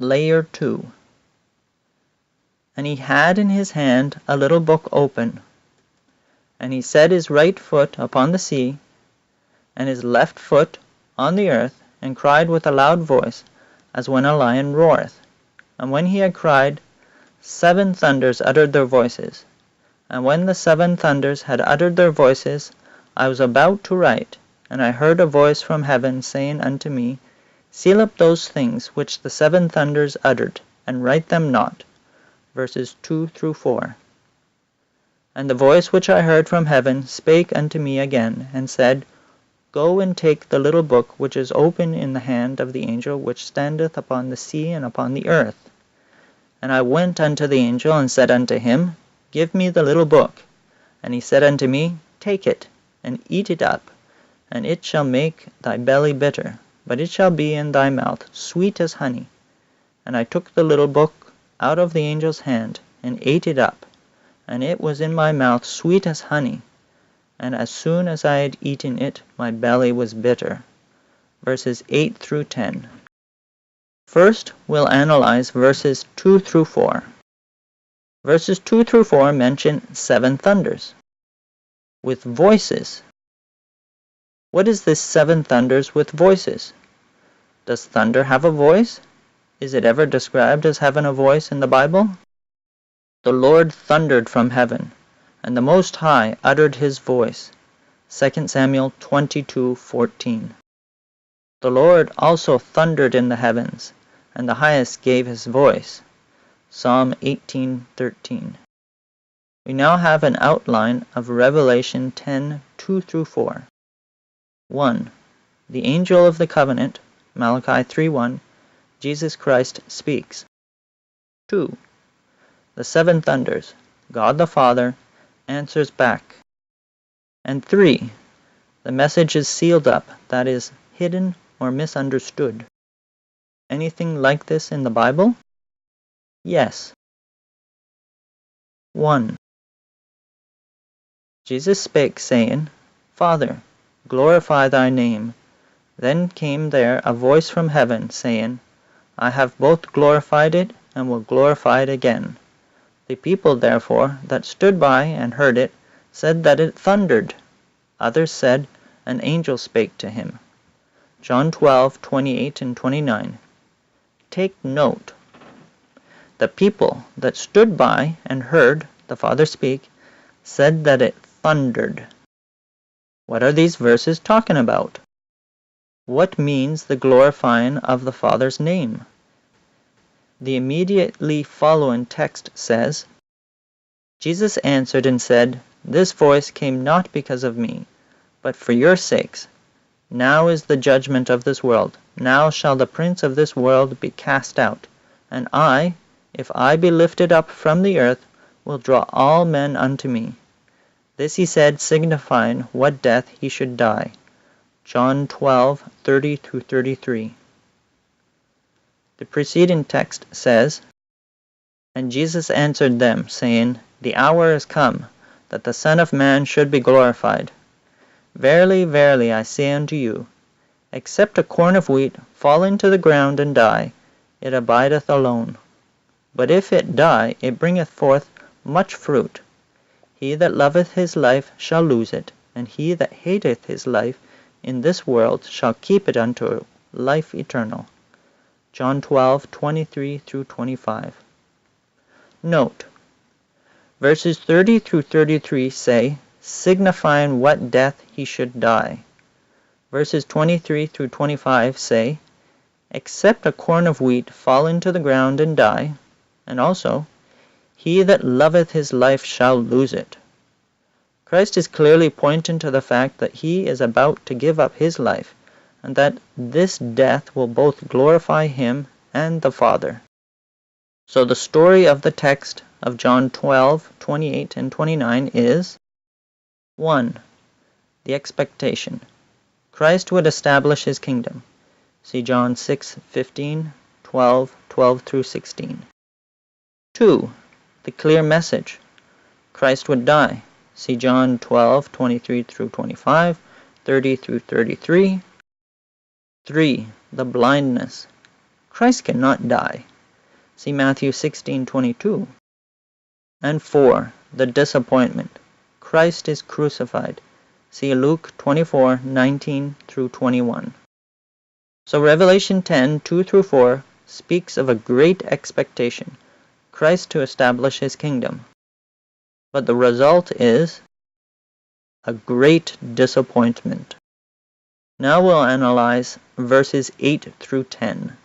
Layer 2. And he had in his hand a little book open, and he set his right foot upon the sea, and his left foot on the earth, and cried with a loud voice, as when a lion roareth. And when he had cried, 7 thunders uttered their voices. And when the 7 thunders had uttered their voices, I was about to write, and I heard a voice from heaven saying unto me, Seal up those things which the 7 thunders uttered, and write them not. Verses 2 through 4. And the voice which I heard from heaven spake unto me again, and said, Go and take the little book which is open in the hand of the angel which standeth upon the sea and upon the earth. And I went unto the angel, and said unto him, Give me the little book. And he said unto me, Take it, and eat it up, and it shall make thy belly bitter, but it shall be in thy mouth sweet as honey. And I took the little book out of the angel's hand, and ate it up, and it was in my mouth sweet as honey. And as soon as I had eaten it, my belly was bitter. Verses 8 through 10. First, we'll analyze verses 2 through 4. Verses 2 through 4 mention 7 thunders with voices. What is this 7 thunders with voices? Does thunder have a voice? Is it ever described as having a voice in the Bible? The Lord thundered from heaven, and the Most High uttered his voice. 2 Samuel 22:14. The Lord also thundered in the heavens, and the Highest gave his voice. Psalm 18:13. We now have an outline of Revelation 10:2 through 4. 1. The angel of the covenant, Malachi 3:1, Jesus Christ speaks. 2. The 7 thunders, God the Father answers back. And 3. The message is sealed up, that is, hidden or misunderstood. Anything like this in the Bible? Yes. 1. Jesus spake, saying, Father, glorify thy name. Then came there a voice from heaven, saying, I have both glorified it, and will glorify it again. The people therefore that stood by and heard it said that it thundered. Others said, An angel spake to him. John 12:28 and 29. Take note. The people that stood by and heard the Father speak said that it thundered. What are these verses talking about? What means the glorifying of the Father's name? The immediately following text says, Jesus answered and said, This voice came not because of me, but for your sakes. Now is the judgment of this world. Now shall the prince of this world be cast out. And I, if I be lifted up from the earth, will draw all men unto me. This he said, signifying what death he should die. John 12:30 through 33. The preceding text says, And Jesus answered them, saying, The hour is come, that the Son of Man should be glorified. Verily, verily, I say unto you, except a corn of wheat fall into the ground and die, it abideth alone. But if it die, it bringeth forth much fruit. He that loveth his life shall lose it, and he that hateth his life in this world shall keep it unto life eternal. John 12:23 through 25. Note, verses 30 through 33 say, signifying what death he should die. Verses 23 through 25 say, except a corn of wheat fall into the ground and die, and also, he that loveth his life shall lose it. Christ is clearly pointing to the fact that he is about to give up his life, and that this death will both glorify him and the Father. So the story of the text of John 12:28 and 29 is 1. The expectation. Christ would establish his kingdom. See John 6:15, 12 through 16. 2. The clear message. Christ would die. See John 12:23 through 25, 30 through 33. 3. The blindness. Christ cannot die. See Matthew 16:22. And 4. The disappointment. Christ is crucified. See Luke 24:19 through 21. So Revelation 10:2-4 speaks of a great expectation, Christ to establish his kingdom. But the result is a great disappointment. Now we'll analyze verses 8 through 10.